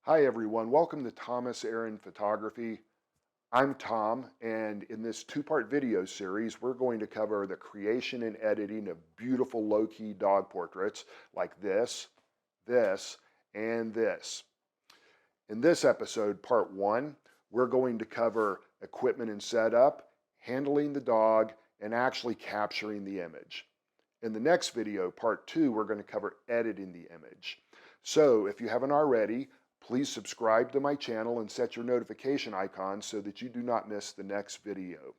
Hi everyone, welcome to Thomas Aaron Photography. I'm Tom, and in this two-part video series, we're going to cover the creation and editing of beautiful low-key dog portraits like this, and this. In this episode, part one, we're going to cover equipment and setup, handling the dog, and actually capturing the image. In the next video, part two, we're going to cover editing the image. So if you haven't already, please subscribe to my channel and set your notification icon so that you do not miss the next video.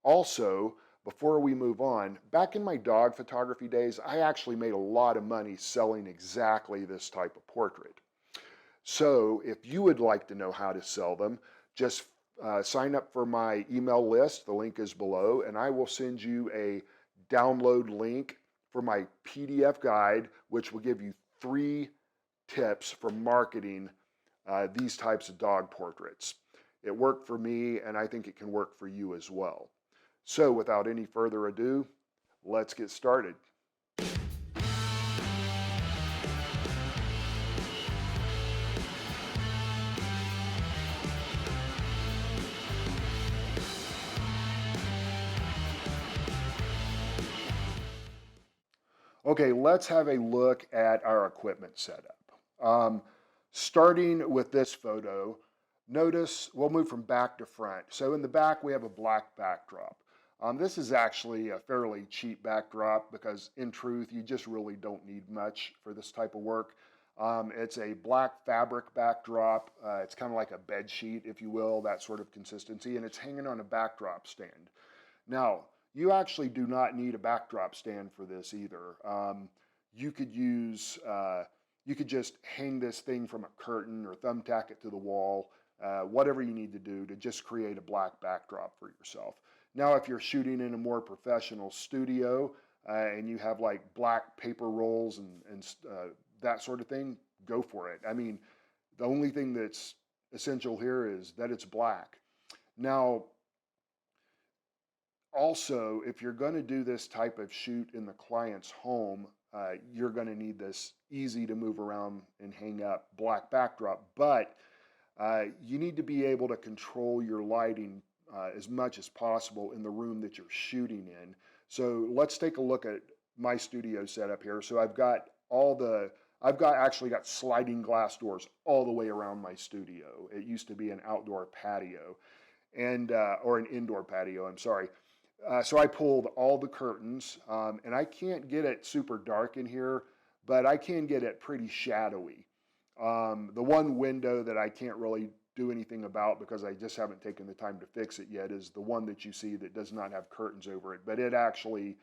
Also, before we move on, back in my dog photography days, I actually made a lot of money selling exactly this type of portrait. So if you would like to know how to sell them, just sign up for my email list. The link is below, and I will send you a download link for my PDF guide, which will give you 3 tips for marketing these types of dog portraits. It worked for me, and I think it can work for you as well. So without any further ado, let's get started. Okay, let's have a look at our equipment setup. Starting with this photo, notice we'll move from back to front. So in the back, we have a black backdrop. This is actually a fairly cheap backdrop because in truth, you just really don't need much for this type of work. It's a black fabric backdrop. It's kind of like a bed sheet, if you will, that sort of consistency, and it's hanging on a backdrop stand. Now, you actually do not need a backdrop stand for this either. You could use, you could just hang this thing from a curtain or thumbtack it to the wall, whatever you need to do to just create a black backdrop for yourself. Now, if you're shooting in a more professional studio and you have like black paper rolls and that sort of thing, go for it. I mean, the only thing that's essential here is that it's black. Now, also, if you're going to do this type of shoot in the client's home, you're going to need this easy to move around and hang up black backdrop, but you need to be able to control your lighting as much as possible in the room that you're shooting in. So let's take a look at my studio setup here. So I've actually got sliding glass doors all the way around my studio. It used to be an outdoor patio or an indoor patio, I'm sorry. So I pulled all the curtains, and I can't get it super dark in here, but I can get it pretty shadowy. The one window that I can't really do anything about because I just haven't taken the time to fix it yet is the one that you see that does not have curtains over it, but it actually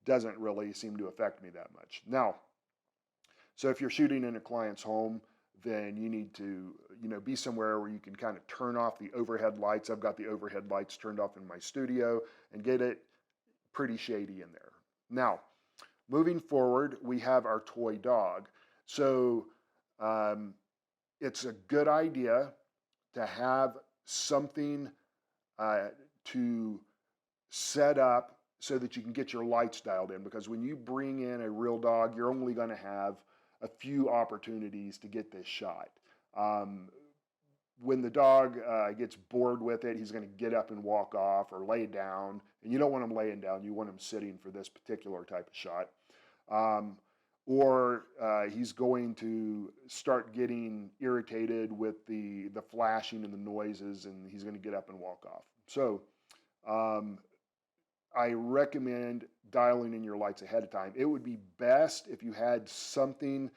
doesn't really seem to affect me that much. Now, so if you're shooting in a client's home, then you need to, be somewhere where you can kind of turn off the overhead lights. I've got the overhead lights turned off in my studio and get it pretty shady in there. Now, moving forward, we have our toy dog. So it's a good idea to have something to set up so that you can get your lights dialed in, because when you bring in a real dog, you're only going to have a few opportunities to get this shot. When the dog gets bored with it, he's going to get up and walk off or lay down. And you don't want him laying down. You want him sitting for this particular type of shot. Or he's going to start getting irritated with the flashing and the noises, and he's going to get up and walk off. So I recommend dialing in your lights ahead of time. It would be best if you had something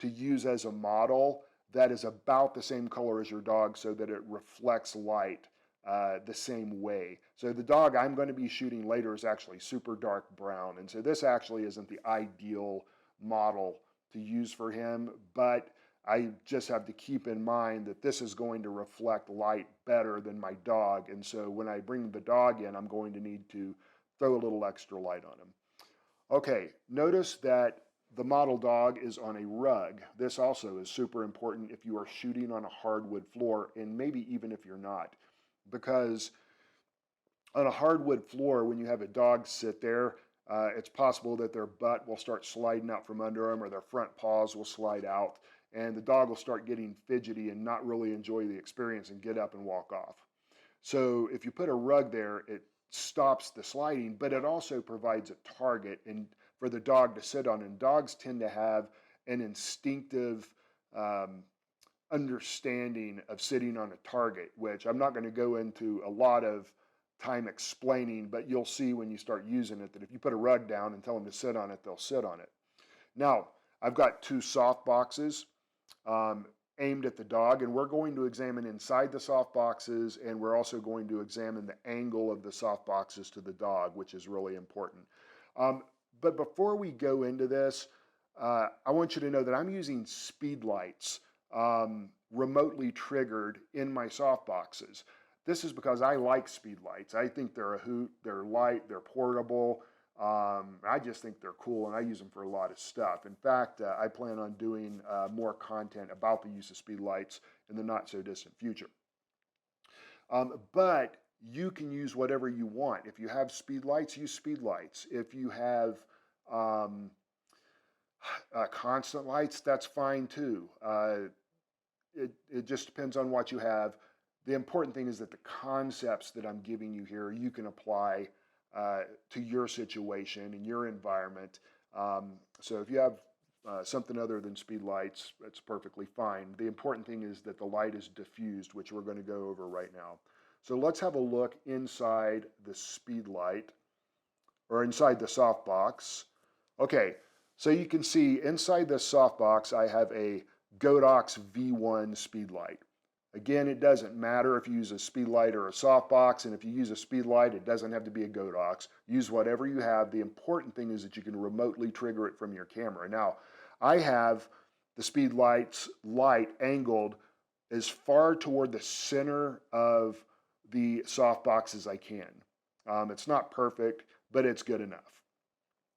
to use as a model that is about the same color as your dog so that it reflects light the same way. So the dog I'm going to be shooting later is actually super dark brown, and so this actually isn't the ideal model to use for him, but I just have to keep in mind that this is going to reflect light better than my dog, and so when I bring the dog in, I'm going to need to throw a little extra light on him. Okay, notice that the model dog is on a rug. This also is super important if you are shooting on a hardwood floor, and maybe even if you're not, because on a hardwood floor, when you have a dog sit there, it's possible that their butt will start sliding out from under them or their front paws will slide out. and the dog will start getting fidgety and not really enjoy the experience and get up and walk off. So if you put a rug there, it stops the sliding, but it also provides a target and for the dog to sit on. And dogs tend to have an instinctive understanding of sitting on a target, which I'm not going to go into a lot of time explaining, but you'll see when you start using it that if you put a rug down and tell them to sit on it, they'll sit on it. Now, I've got 2 soft boxes aimed at the dog, and we're going to examine inside the soft boxes, and we're also going to examine the angle of the soft boxes to the dog, which is really important. But before we go into this, I want you to know that I'm using speed lights remotely triggered in my soft boxes. This is because I like speed lights. I think they're a hoot, they're light, they're portable. I just think they're cool, and I use them for a lot of stuff. In fact, I plan on doing more content about the use of speed lights in the not so distant future. But you can use whatever you want. If you have speed lights, use speed lights. If you have constant lights, that's fine too. It just depends on what you have. The important thing is that the concepts that I'm giving you here, you can apply to your situation and your environment. So if you have something other than speed lights, that's perfectly fine. The important thing is that the light is diffused, which we're going to go over right now. So let's have a look inside the speed light, or inside the softbox. Okay, so you can see inside this softbox, I have a Godox V1 speed light. Again, it doesn't matter if you use a speed light or a softbox, and if you use a speed light, it doesn't have to be a Godox. Use whatever you have. The important thing is that you can remotely trigger it from your camera. Now, I have the speed light's light angled as far toward the center of the softbox as I can. It's not perfect, but it's good enough.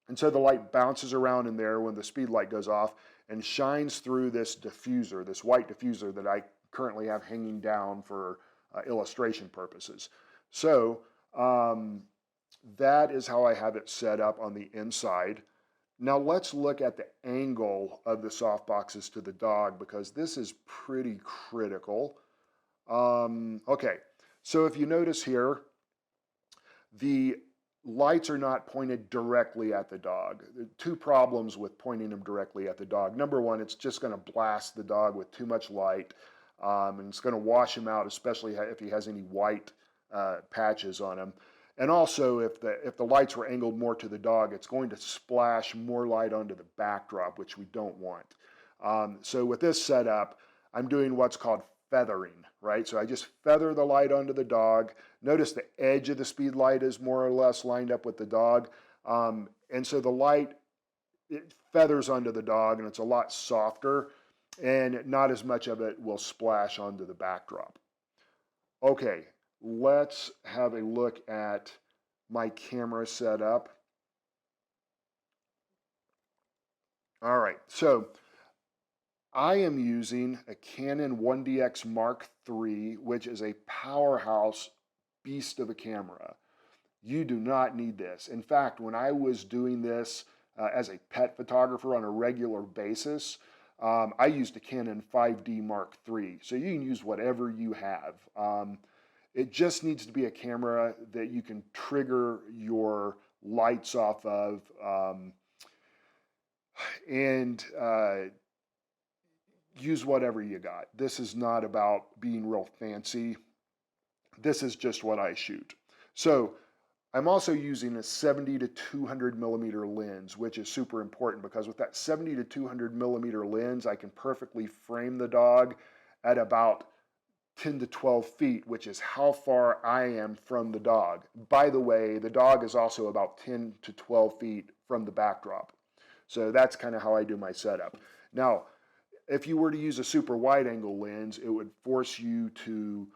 And so the light bounces around in there when the speed light goes off and shines through this diffuser, this white diffuser that I currently have hanging down for illustration purposes. So that is how I have it set up on the inside. Now let's look at the angle of the soft boxes to the dog, because this is pretty critical. Okay, so if you notice here, the lights are not pointed directly at the dog. There are 2 problems with pointing them directly at the dog. Number one, it's just going to blast the dog with too much light, and it's going to wash him out, especially if he has any white patches on him. And also, if the lights were angled more to the dog, it's going to splash more light onto the backdrop, which we don't want. So with this setup, I'm doing what's called feathering, right? So I just feather the light onto the dog. Notice the edge of the speed light is more or less lined up with the dog. And so the light, it feathers onto the dog, and it's a lot softer, and not as much of it will splash onto the backdrop. Okay, let's have a look at my camera setup. All right, so I am using a Canon 1DX Mark III, which is a powerhouse beast of a camera. You do not need this. In fact, when I was doing this as a pet photographer on a regular basis, I used a Canon 5D Mark III. So you can use whatever you have. It just needs to be a camera that you can trigger your lights off of, and use whatever you got. This is not about being real fancy. This is just what I shoot. So I'm also using a 70 to 200 millimeter lens, which is super important because with that 70 to 200 millimeter lens, I can perfectly frame the dog at about 10 to 12 feet, which is how far I am from the dog. By the way, the dog is also about 10 to 12 feet from the backdrop. So that's kind of how I do my setup. Now, if you were to use a super wide angle lens, it would force you to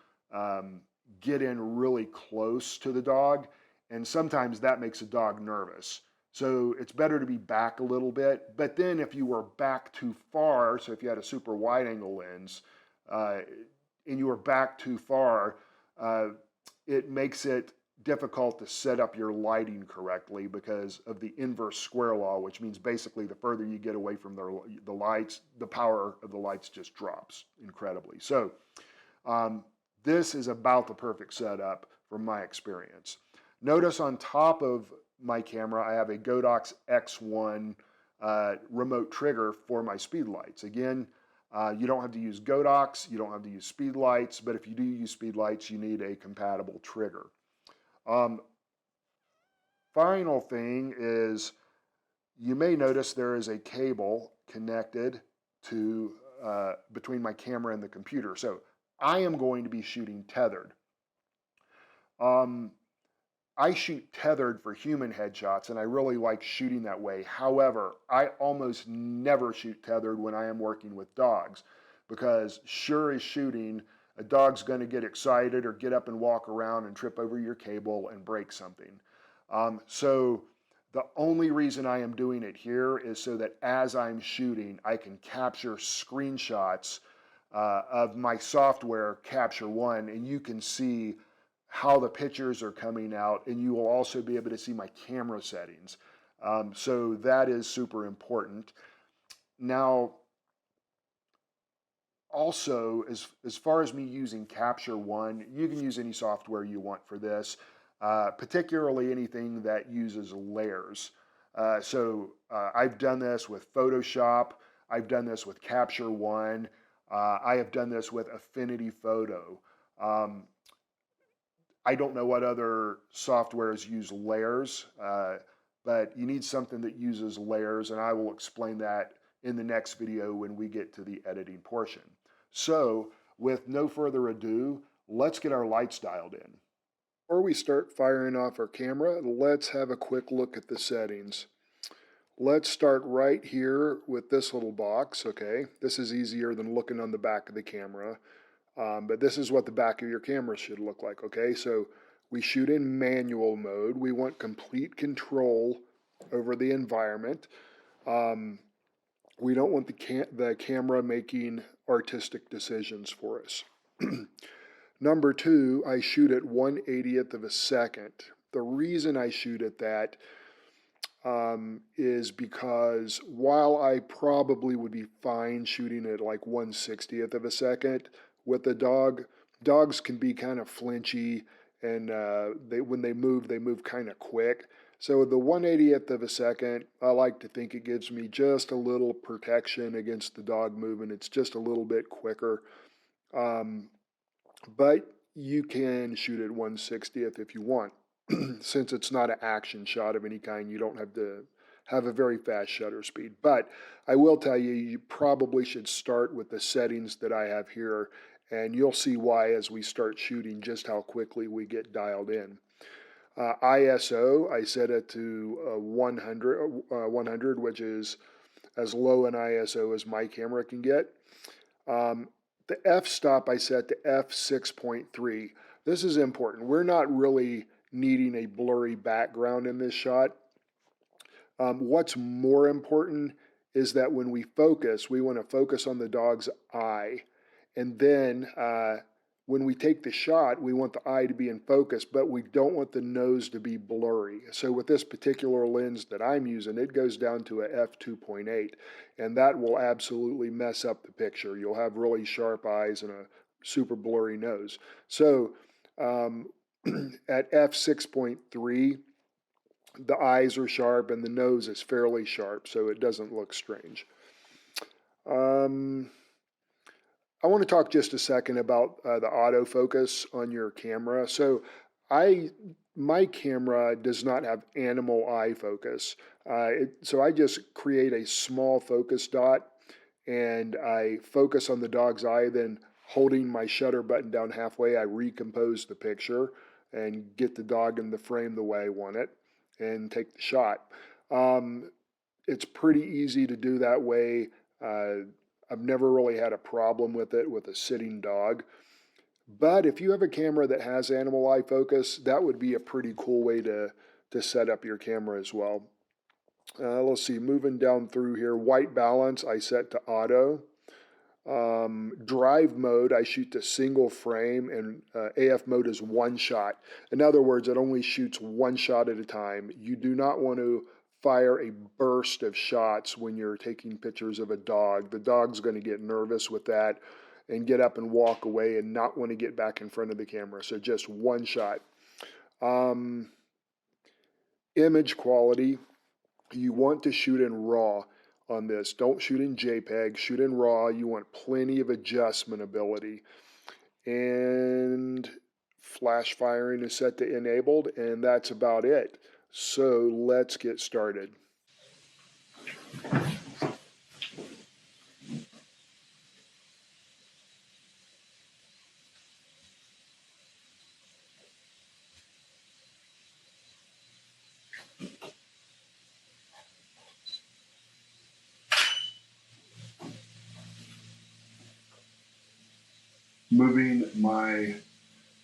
get in really close to the dog, and sometimes that makes a dog nervous. So it's better to be back a little bit. But then if you were back too far, so if you had a super wide angle lens and you were back too far, it makes it difficult to set up your lighting correctly because of the inverse square law, which means basically the further you get away from the lights, the power of the lights just drops incredibly. So this is about the perfect setup from my experience. Notice on top of my camera, I have a Godox X1 remote trigger for my speed lights. Again, you don't have to use Godox, you don't have to use speed lights, but if you do use speed lights, you need a compatible trigger. Final thing is, you may notice there is a cable connected to between my camera and the computer. So I am going to be shooting tethered. I shoot tethered for human headshots, and I really like shooting that way. However, I almost never shoot tethered when I am working with dogs, because sure as shooting, a dog's going to get excited or get up and walk around and trip over your cable and break something. So the only reason I am doing it here is so that as I'm shooting, I can capture screenshots of my software, Capture One, and you can see how the pictures are coming out, and you will also be able to see my camera settings. So that is super important. Now, also, as far as me using Capture One, you can use any software you want for this, particularly anything that uses layers. I've done this with Photoshop, I've done this with Capture One, I have done this with Affinity Photo. I don't know what other softwares use layers, but you need something that uses layers, and I will explain that in the next video when we get to the editing portion. So, with no further ado, let's get our lights dialed in. Before we start firing off our camera, let's have a quick look at the settings. Let's start right here with this little box, okay? This is easier than looking on the back of the camera. But this is what the back of your camera should look like, okay? So we shoot in manual mode. We want complete control over the environment. We don't want the camera making artistic decisions for us. Number two, I shoot at 1/80th of a second. The reason I shoot at that is because while I probably would be fine shooting at like 1/60th of a second, with the dog, dogs can be kind of flinchy, and when they move kind of quick. So the 1/80th of a second, I like to think it gives me just a little protection against the dog moving. It's just a little bit quicker. But you can shoot at 1/60th if you want. Since it's not an action shot of any kind, you don't have to have a very fast shutter speed. But I will tell you, you probably should start with the settings that I have here, and you'll see why as we start shooting just how quickly we get dialed in. ISO, I set it to 100, which is as low an ISO as my camera can get. The f-stop I set to f6.3. This is important. We're not really needing a blurry background in this shot. What's more important is that when we focus, we want to focus on the dog's eye. And then when we take the shot, we want the eye to be in focus, but we don't want the nose to be blurry. So with this particular lens that I'm using, it goes down to a f2.8, and that will absolutely mess up the picture. You'll have really sharp eyes and a super blurry nose. So at f6.3, the eyes are sharp and the nose is fairly sharp, so it doesn't look strange. I want to talk just a second about the autofocus on your camera. So my camera does not have animal eye focus. So I just create a small focus dot and I focus on the dog's eye, then holding my shutter button down halfway, I recompose the picture and get the dog in the frame the way I want it and take the shot. It's pretty easy to do that way. I've never really had a problem with it with a sitting dog. But if you have a camera that has animal eye focus, that would be a pretty cool way to set up your camera as well. Let's see, moving down through here, white balance I set to auto. Drive mode, I shoot to single frame, and AF mode is one shot. In other words, it only shoots one shot at a time. You do not want to fire a burst of shots when you're taking pictures of a dog. The dog's going to get nervous with that and get up and walk away and not want to get back in front of the camera. So just one shot. Image quality, you want to shoot in RAW on this. Don't shoot in JPEG, shoot in RAW. You want plenty of adjustment ability. And flash firing is set to enabled, and that's about it. So let's get started. Moving my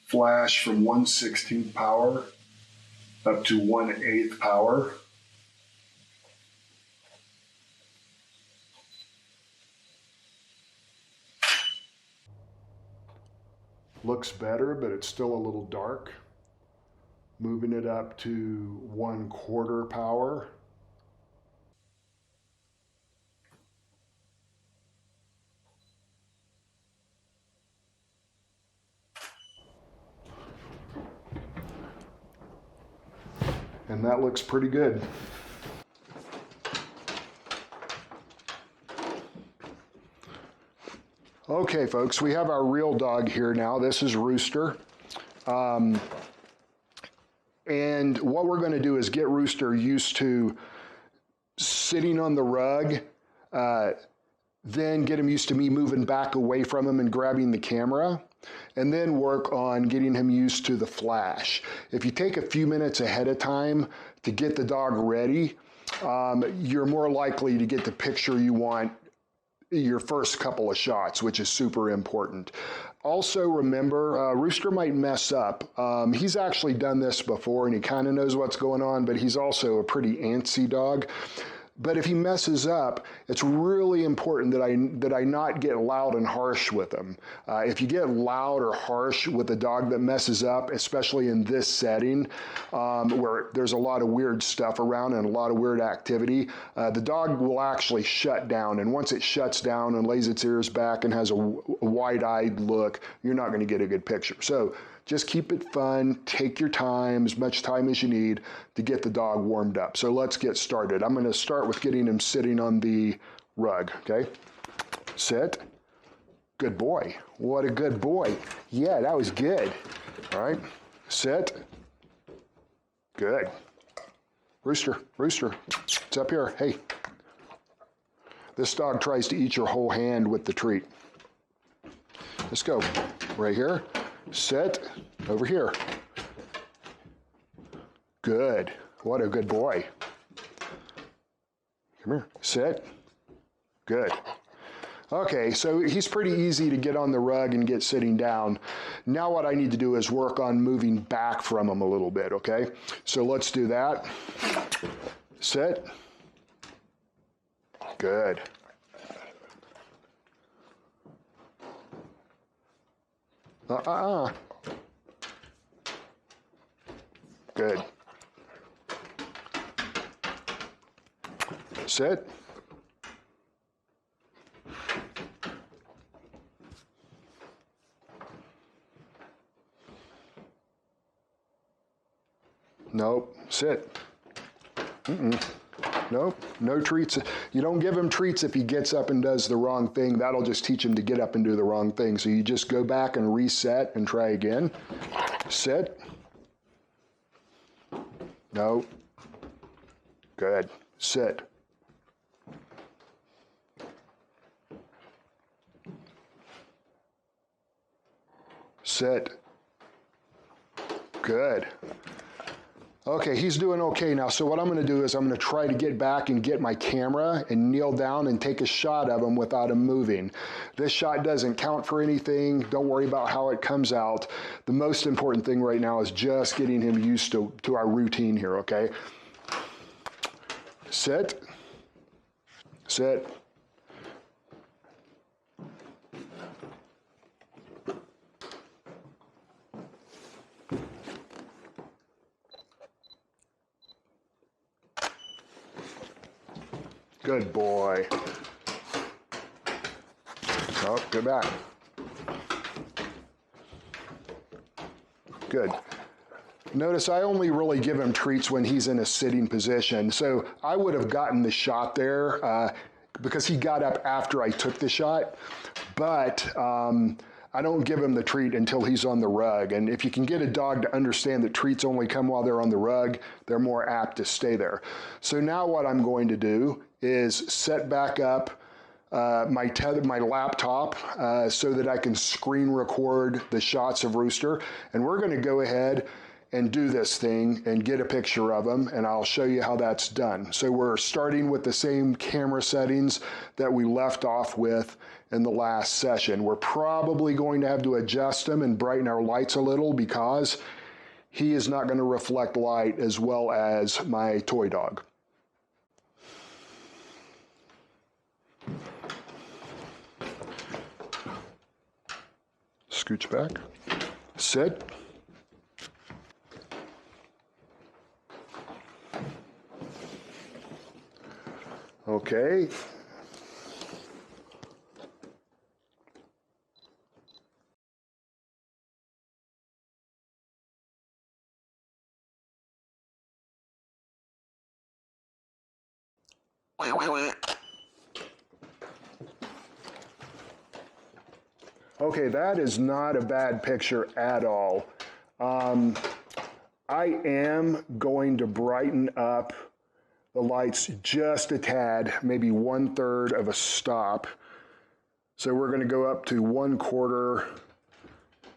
flash from 1/16 power up to 1/8 power. Looks better, but it's still a little dark. Moving it up to 1/4 power. And that looks pretty good. Okay, folks, we have our real dog here now. This is Rooster. And what we're going to do is get Rooster used to sitting on the rug, then get him used to me moving back away from him and grabbing the camera, and then work on getting him used to the flash. If you take a few minutes ahead of time to get the dog ready, you're more likely to get the picture you want your first couple of shots, which is super important. Also remember, Rooster might mess up. He's actually done this before and he kind of knows what's going on, but he's also a pretty antsy dog. But if he messes up, it's really important that I not get loud and harsh with him. If you get loud or harsh with a dog that messes up, especially in this setting where there's a lot of weird stuff around and a lot of weird activity, the dog will actually shut down. And once it shuts down and lays its ears back and has a wide-eyed look, you're not going to get a good picture. So just keep it fun, take your time, as much time as you need to get the dog warmed up. So let's get started. I'm going to start with getting him sitting on the rug, okay? Sit. Good boy. What a good boy. Yeah, that was good. All right, sit. Good. Rooster, Rooster, it's up here. Hey. This dog tries to eat your whole hand with the treat. Let's go. Right here. Sit over here. Good. What a good boy. Come here. Sit. Good. Okay, so he's pretty easy to get on the rug and get sitting down. Now what I need to do is work on moving back from him a little bit, okay? So let's do that. Sit. Good. Good. Sit. Nope. Sit. Nope. No treats. You don't give him treats if he gets up and does the wrong thing. That'll just teach him to get up and do the wrong thing. So you just go back and reset and try again. Sit. No. Good. Sit. Sit. Good. Okay, he's doing okay now. So what I'm going to do is I'm going to try to get back and get my camera and kneel down and take a shot of him without him moving. This shot doesn't count for anything. Don't worry about how it comes out. The most important thing right now is just getting him used to our routine here, okay? Sit. Sit. Good boy. Oh, go back. Good. Notice I only really give him treats when he's in a sitting position. So I would have gotten the shot there because he got up after I took the shot, but I don't give him the treat until he's on the rug. And if you can get a dog to understand that treats only come while they're on the rug, they're more apt to stay there. So now what I'm going to do is set back up my laptop so that I can screen record the shots of Rooster. And we're going to go ahead and do this thing and get a picture of him, and I'll show you how that's done. So we're starting with the same camera settings that we left off with in the last session. We're probably going to have to adjust them and brighten our lights a little because he is not going to reflect light as well as my toy dog. Scooch back, sit. Okay. Okay, that is not a bad picture at all. I am going to brighten up the lights just a tad, maybe 1/3 of a stop. So we're going to go up to 1/4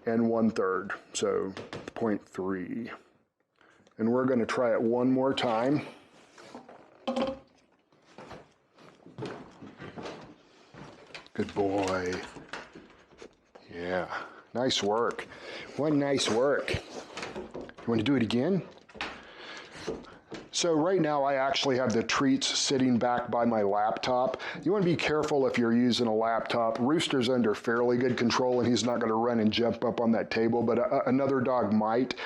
and 1/3, so 0.3. And we're going to try it one more time. Good boy. Yeah, nice work. One nice work. You want to do it again? So right now I actually have the treats sitting back by my laptop. You want to be careful if you're using a laptop. Rooster's under fairly good control and he's not going to run and jump up on that table, but another dog might.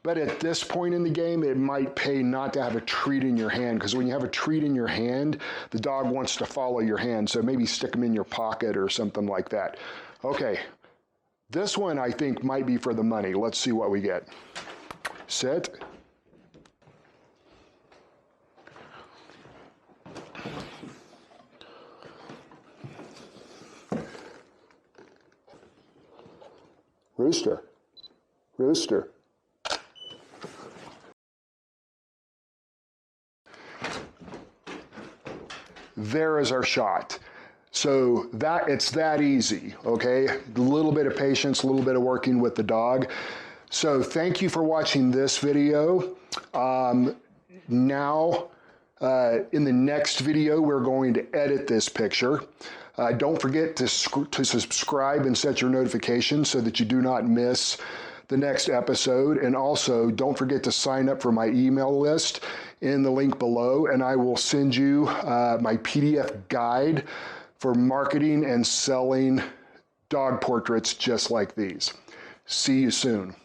But at this point in the game, it might pay not to have a treat in your hand, because when you have a treat in your hand, the dog wants to follow your hand. So maybe stick them in your pocket or something like that. Okay, this one I think might be for the money. Let's see what we get. Sit. Rooster. Rooster. There is our shot. So it's that easy, okay? A little bit of patience, a little bit of working with the dog. So thank you for watching this video. Now, in the next video, we're going to edit this picture. Don't forget to subscribe and set your notifications so that you do not miss the next episode. And also, don't forget to sign up for my email list in the link below, and I will send you my PDF guide for marketing and selling dog portraits just like these. See you soon.